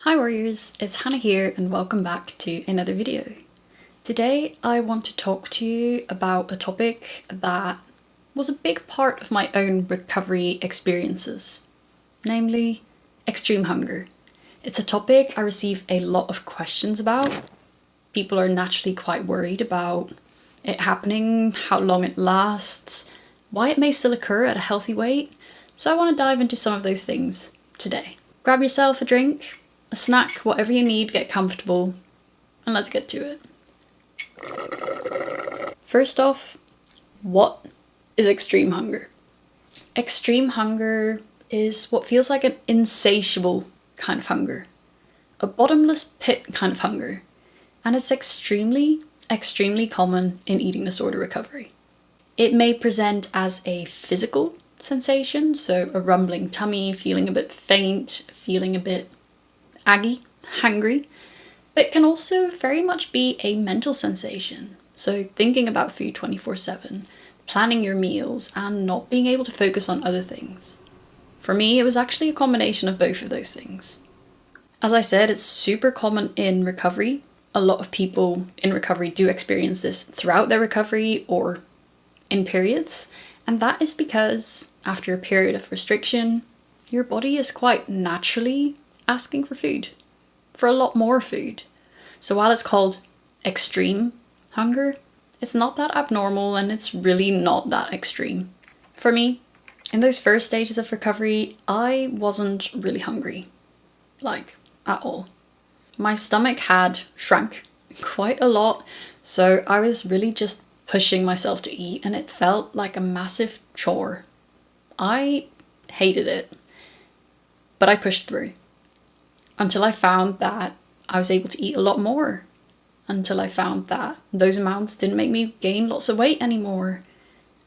Hi warriors, it's Hannah here and welcome back to another video. Today I want to talk to you about a topic that was a big part of my own recovery experiences, namely extreme hunger. It's a topic I receive a lot of questions about. People are naturally quite worried about it happening, how long it lasts, why it may still occur at a healthy weight, so I want to dive into some of those things today. Grab yourself a drink, a snack, whatever you need, get comfortable, and let's get to it. First off, what is extreme hunger? Extreme hunger is what feels like an insatiable kind of hunger, a bottomless pit kind of hunger, and it's extremely common in eating disorder recovery. It may present as a physical sensation, so a rumbling tummy, feeling a bit faint, feeling a bit aggy, hangry, but can also very much be a mental sensation. So thinking about food 24/7, planning your meals, and not being able to focus on other things. For me, it was actually a combination of both of those things. As I said, it's super common in recovery. A lot of people in recovery do experience this throughout their recovery or in periods, and that is because after a period of restriction, your body is quite naturally asking for food, for a lot more food. So while it's called extreme hunger, it's not that abnormal and it's really not that extreme. For me, in those first stages of recovery, I wasn't really hungry, like at all. My stomach had shrunk quite a lot, so I was really just pushing myself to eat and it felt like a massive chore. I hated it, but I pushed through. Until I found that I was able to eat a lot more. Until I found that those amounts didn't make me gain lots of weight anymore.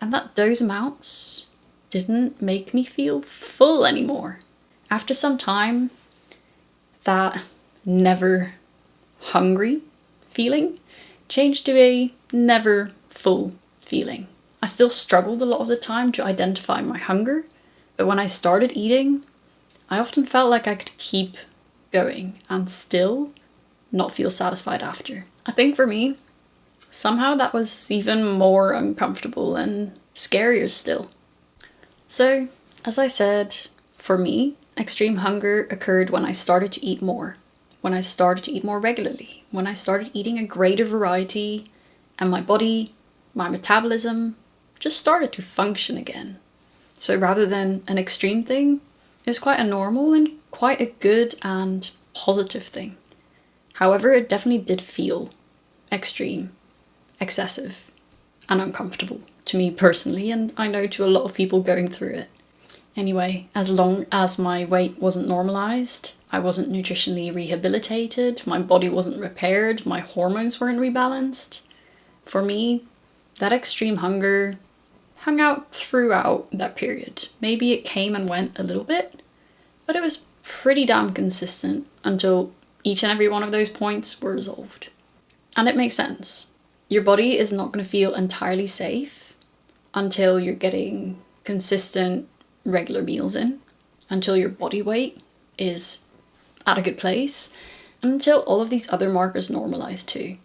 And that those amounts didn't make me feel full anymore. After some time, that never hungry feeling changed to a never full feeling. I still struggled a lot of the time to identify my hunger, but when I started eating, I often felt like I could keep going and still not feel satisfied after. I think for me, somehow that was even more uncomfortable and scarier still. So, as I said, for me, extreme hunger occurred when I started to eat more, when I started to eat more regularly, when I started eating a greater variety, and my body, my metabolism, just started to function again. So rather than an extreme thing, it was quite a normal and quite a good and positive thing. However, it definitely did feel extreme, excessive, and uncomfortable to me personally, and I know to a lot of people going through it. Anyway, as long as my weight wasn't normalized, I wasn't nutritionally rehabilitated, my body wasn't repaired, my hormones weren't rebalanced, for me, that extreme hunger hung out throughout that period. Maybe it came and went a little bit, but it was pretty damn consistent until each and every one of those points were resolved. And it makes sense. Your body is not going to feel entirely safe until you're getting consistent, regular meals in, until your body weight is at a good place, and until all of these other markers normalize too.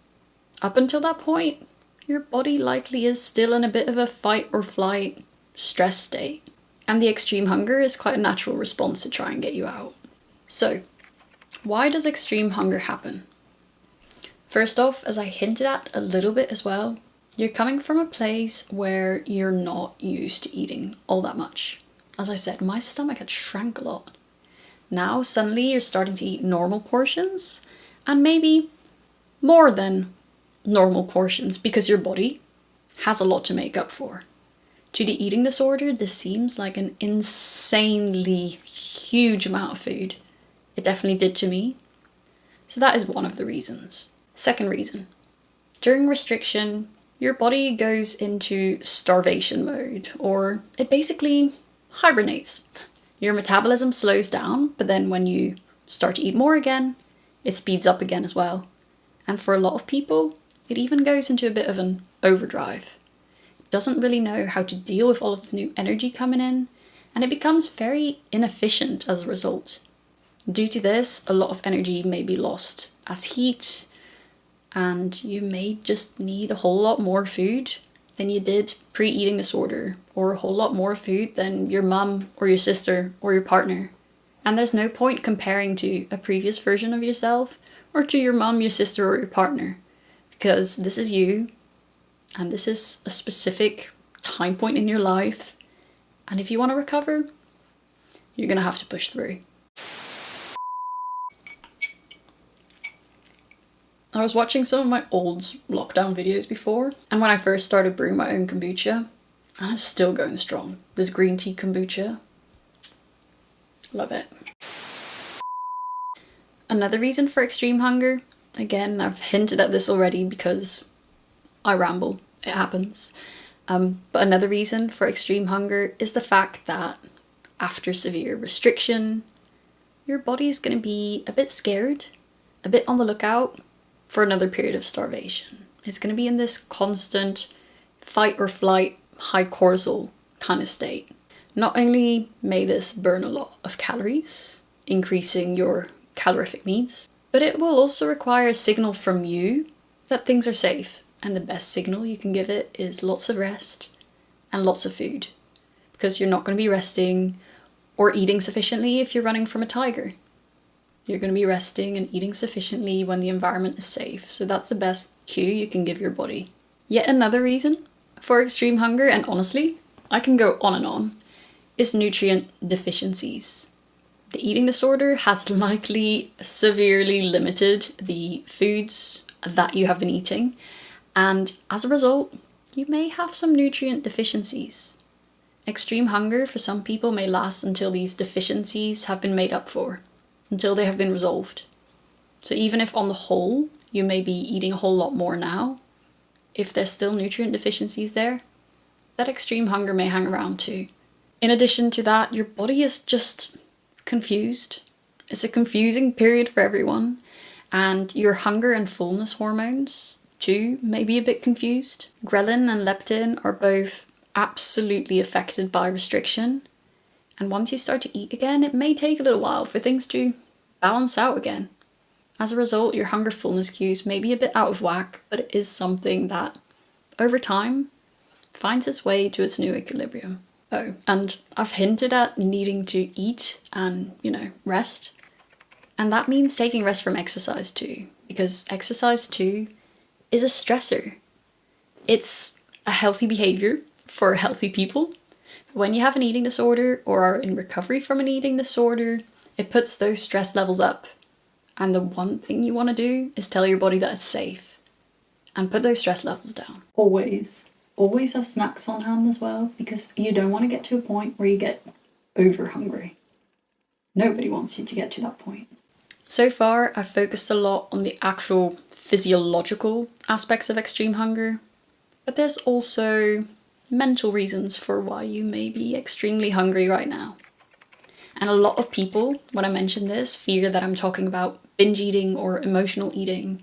Up until that point, your body likely is still in a bit of a fight or flight stress state. And the extreme hunger is quite a natural response to try and get you out. So, why does extreme hunger happen? First off, as I hinted at a little bit as well, you're coming from a place where you're not used to eating all that much. As I said, my stomach had shrank a lot. Now, suddenly you're starting to eat normal portions, and maybe more than normal portions because your body has a lot to make up for. To the eating disorder, this seems like an insanely huge amount of food. It definitely did to me. So that is one of the reasons. Second reason, during restriction, your body goes into starvation mode, or it basically hibernates. Your metabolism slows down, but then when you start to eat more again, it speeds up again as well. And for a lot of people, it even goes into a bit of an overdrive. It doesn't really know how to deal with all of the new energy coming in, and it becomes very inefficient as a result. Due to this, a lot of energy may be lost as heat, and you may just need a whole lot more food than you did pre-eating disorder, or a whole lot more food than your mum or your sister or your partner. And there's no point comparing to a previous version of yourself or to your mum, your sister, or your partner, because this is you, and this is a specific time point in your life, and if you want to recover, you're gonna have to push through. I was watching some of my old lockdown videos before, and when I first started brewing my own kombucha, and it's still going strong. This green tea kombucha, love it. Another reason for extreme hunger, again, I've hinted at this already because I ramble, it happens. But another reason for extreme hunger is the fact that after severe restriction, your body's gonna be a bit scared, a bit on the lookout for another period of starvation. It's gonna be in this constant fight or flight, high cortisol kind of state. Not only may this burn a lot of calories, increasing your calorific needs, but it will also require a signal from you that things are safe. And the best signal you can give it is lots of rest and lots of food, because you're not going to be resting or eating sufficiently if you're running from a tiger. You're going to be resting and eating sufficiently when the environment is safe. So that's the best cue you can give your body. Yet another reason for extreme hunger, and honestly, I can go on and on, is nutrient deficiencies. The eating disorder has likely severely limited the foods that you have been eating, and as a result, you may have some nutrient deficiencies. Extreme hunger for some people may last until these deficiencies have been made up for, until they have been resolved. So even if on the whole, you may be eating a whole lot more now, if there's still nutrient deficiencies there, that extreme hunger may hang around too. In addition to that, your body is just confused. It's a confusing period for everyone, and your hunger and fullness hormones too may be a bit confused. Ghrelin and leptin are both absolutely affected by restriction, and once you start to eat again, it may take a little while for things to balance out again. As a result, your hunger fullness cues may be a bit out of whack, but it is something that over time finds its way to its new equilibrium. Oh, and I've hinted at needing to eat and, rest. And that means taking rest from exercise too, because exercise too is a stressor. It's a healthy behavior for healthy people. When you have an eating disorder or are in recovery from an eating disorder, it puts those stress levels up. And the one thing you want to do is tell your body that it's safe and put those stress levels down. Always have snacks on hand as well, because you don't want to get to a point where you get over hungry. Nobody wants you to get to that point. So far, I've focused a lot on the actual physiological aspects of extreme hunger, but there's also mental reasons for why you may be extremely hungry right now. And a lot of people, when I mention this, fear that I'm talking about binge eating or emotional eating.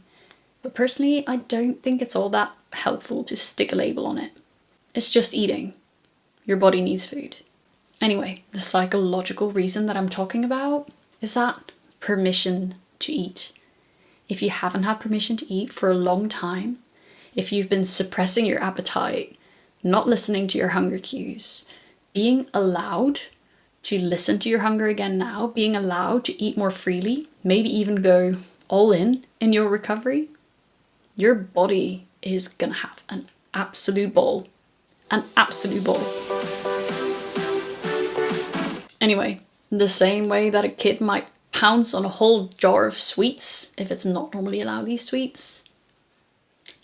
But personally, I don't think it's all that helpful to stick a label on it. It's just eating. Your body needs food. Anyway, the psychological reason that I'm talking about is that permission to eat. If you haven't had permission to eat for a long time, if you've been suppressing your appetite, not listening to your hunger cues, being allowed to listen to your hunger again now, being allowed to eat more freely, maybe even go all in your recovery, your body is gonna have an absolute ball. An absolute ball. Anyway, the same way that a kid might pounce on a whole jar of sweets if it's not normally allowed these sweets,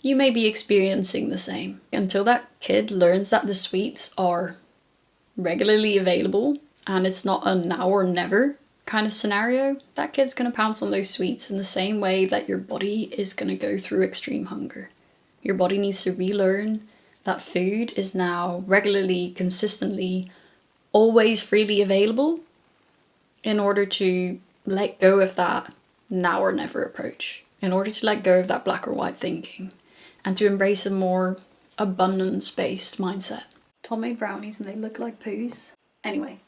you may be experiencing the same. Until that kid learns that the sweets are regularly available and it's not a now or never kind of scenario, that kid's gonna pounce on those sweets in the same way that your body is gonna go through extreme hunger. Your body needs to relearn that food is now regularly, consistently, always freely available in order to let go of that now or never approach, in order to let go of that black or white thinking and to embrace a more abundance-based mindset. Tom made brownies and they look like poos. Anyway,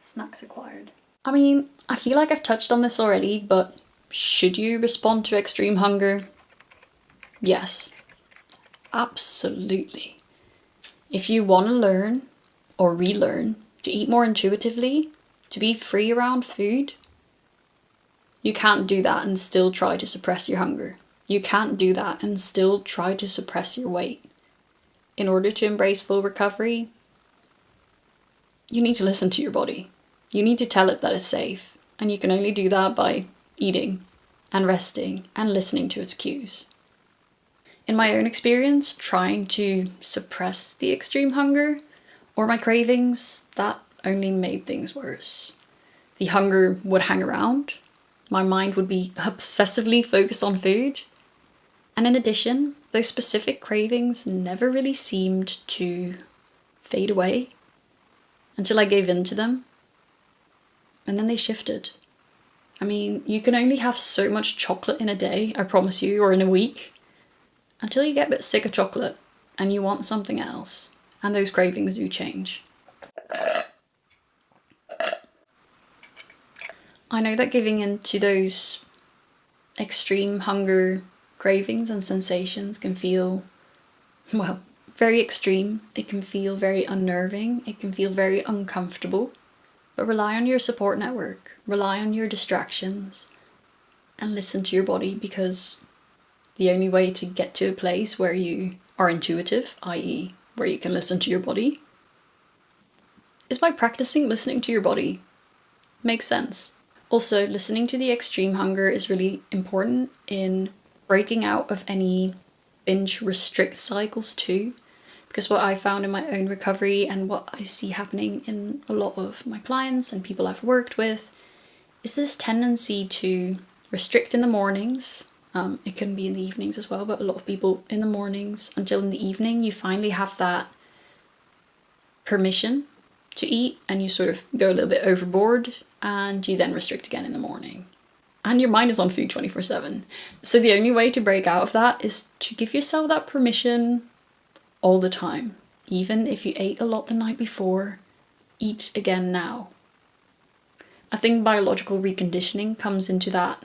snacks acquired. I mean, I feel like I've touched on this already, but should you respond to extreme hunger? Yes, absolutely. If you want to learn or relearn to eat more intuitively, to be free around food, you can't do that and still try to suppress your hunger. You can't do that and still try to suppress your weight. In order to embrace full recovery, you need to listen to your body. You need to tell it that it's safe, and you can only do that by eating and resting and listening to its cues. In my own experience, trying to suppress the extreme hunger or my cravings, that only made things worse. The hunger would hang around, my mind would be obsessively focused on food, and in addition, those specific cravings never really seemed to fade away until I gave in to them, and then they shifted. I mean, you can only have so much chocolate in a day, I promise you, or in a week, until you get a bit sick of chocolate and you want something else, and those cravings do change. I know that giving in to those extreme hunger cravings and sensations can feel, well, very extreme. It can feel very unnerving. It can feel very uncomfortable. But rely on your support network. Rely on your distractions. And listen to your body, because the only way to get to a place where you are intuitive, i.e. where you can listen to your body, is by practicing listening to your body. Makes sense. Also, listening to the extreme hunger is really important in breaking out of any binge restrict cycles too. Because what I found in my own recovery and what I see happening in a lot of my clients and people I've worked with is this tendency to restrict in the mornings. It can be in the evenings as well, but a lot of people in the mornings until in the evening you finally have that permission to eat and you sort of go a little bit overboard and you then restrict again in the morning. And your mind is on food 24/7. So the only way to break out of that is to give yourself that permission all the time. Even if you ate a lot the night before, eat again now. I think biological reconditioning comes into that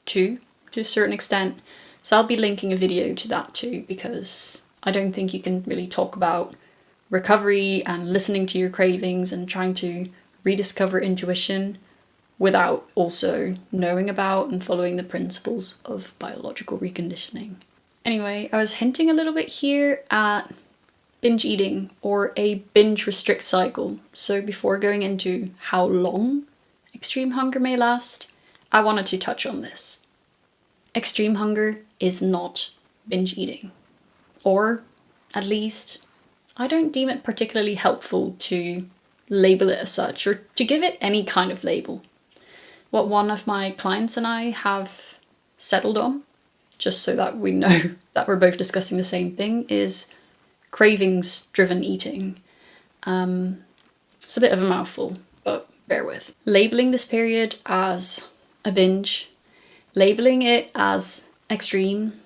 too, to a certain extent. So I'll be linking a video to that too, because I don't think you can really talk about recovery and listening to your cravings and trying to rediscover intuition without also knowing about and following the principles of biological reconditioning. Anyway, I was hinting a little bit here at binge eating or a binge restrict cycle. So before going into how long extreme hunger may last, I wanted to touch on this. Extreme hunger is not binge eating. Or at least, I don't deem it particularly helpful to label it as such or to give it any kind of label. What one of my clients and I have settled on, just so that we know that we're both discussing the same thing, is cravings-driven eating. It's a bit of a mouthful, but bear with. Labeling this period as a binge, labeling it as extreme,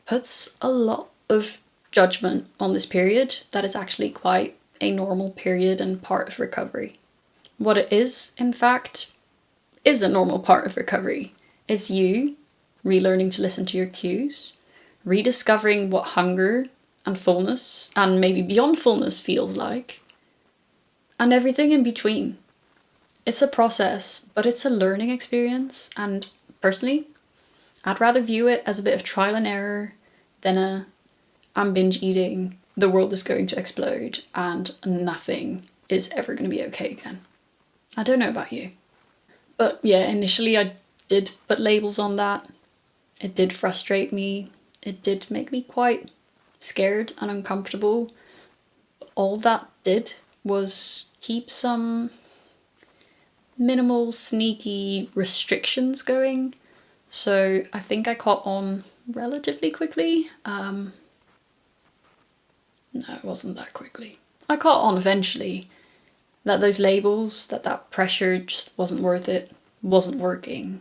puts a lot of judgment on this period that is actually quite a normal period and part of recovery. What it is, in fact, is a normal part of recovery. It's you relearning to listen to your cues, rediscovering what hunger and fullness, and maybe beyond fullness, feels like, and everything in between. It's a process, but it's a learning experience, and personally, I'd rather view it as a bit of trial and error than I'm binge eating, the world is going to explode, and nothing is ever going to be okay again. I don't know about you. But yeah, initially I did put labels on that. It did frustrate me. It did make me quite scared and uncomfortable. All that did was keep some minimal, sneaky restrictions going. So I think I caught on relatively quickly. No, it wasn't that quickly. I caught on eventually that those labels, that pressure just wasn't worth it, wasn't working.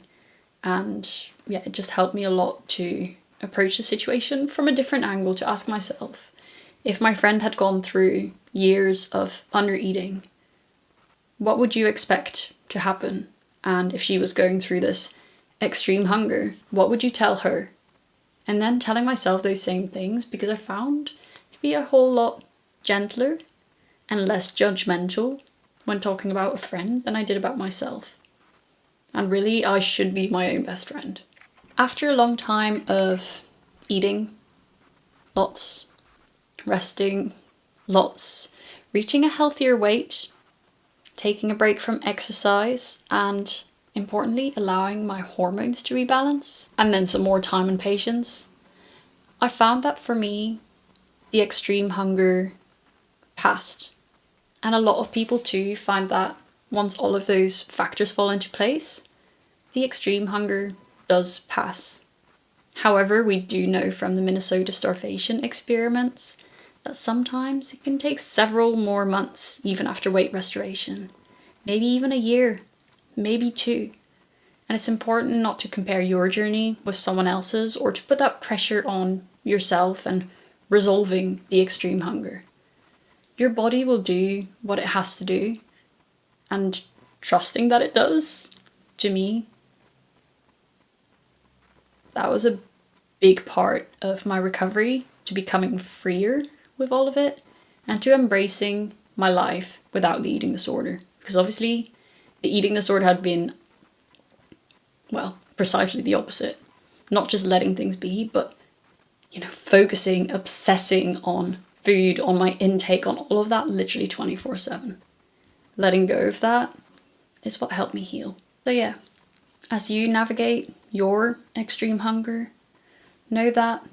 And yeah, it just helped me a lot to approach the situation from a different angle, to ask myself, if my friend had gone through years of under-eating, what would you expect to happen And if she was going through this extreme hunger, what would you tell her? And then telling myself those same things, because I found to be a whole lot gentler and less judgmental when talking about a friend than I did about myself. And really, I should be my own best friend. After a long time of eating lots, resting lots, reaching a healthier weight, taking a break from exercise, and importantly, allowing my hormones to rebalance, and then some more time and patience, I found that for me, the extreme hunger passed. And a lot of people too find that once all of those factors fall into place, the extreme hunger does pass. However, we do know from the Minnesota starvation experiments that sometimes it can take several more months even after weight restoration. Maybe even a year, maybe 2. And it's important not to compare your journey with someone else's or to put that pressure on yourself and resolving the extreme hunger. Your body will do what it has to do, and trusting that it does, to me, that was a big part of my recovery, to becoming freer with all of it and to embracing my life without the eating disorder. Because obviously the eating disorder had been, well, precisely the opposite. Not just letting things be, but, focusing, obsessing on food, on my intake, on all of that literally 24/7. Letting go of that is what helped me heal. So yeah, as you navigate your extreme hunger, know that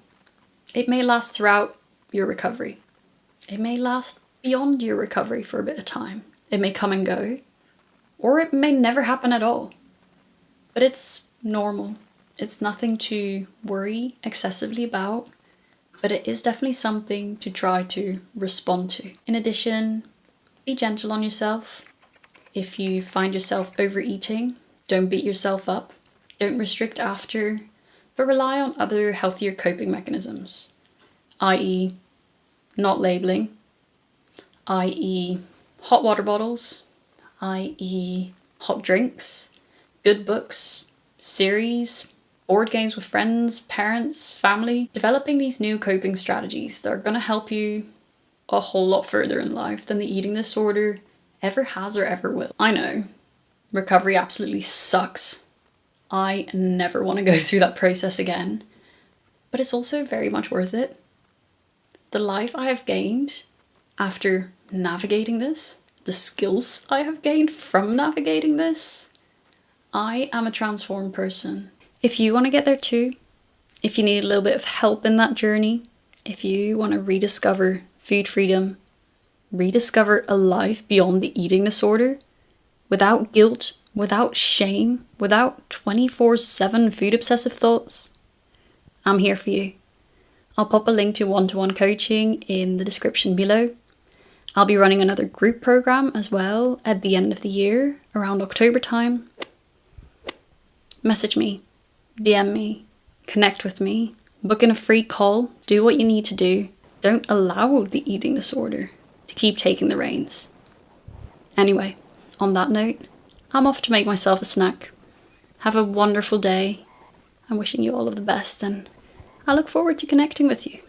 it may last throughout your recovery. It may last beyond your recovery for a bit of time. It may come and go, or it may never happen at all. But it's normal. It's nothing to worry excessively about, but it is definitely something to try to respond to. In addition, be gentle on yourself. If you find yourself overeating, don't beat yourself up. Don't restrict after, but rely on other healthier coping mechanisms, i.e. not labeling, i.e. hot water bottles, i.e. hot drinks, good books, series, board games with friends, parents, family. Developing these new coping strategies that are going to help you a whole lot further in life than the eating disorder ever has or ever will. I know, recovery absolutely sucks. I never want to go through that process again, but it's also very much worth it. The life I have gained after navigating this, the skills I have gained from navigating this, I am a transformed person. If you want to get there too, if you need a little bit of help in that journey, if you want to rediscover food freedom, rediscover a life beyond the eating disorder, without guilt, without shame, without 24/7 food obsessive thoughts, I'm here for you. I'll pop a link to one-to-one coaching in the description below. I'll be running another group program as well at the end of the year, around October time. Message me, DM me, connect with me, book in a free call, do what you need to do. Don't allow the eating disorder to keep taking the reins. Anyway, on that note, I'm off to make myself a snack. Have a wonderful day. I'm wishing you all of the best, and I look forward to connecting with you.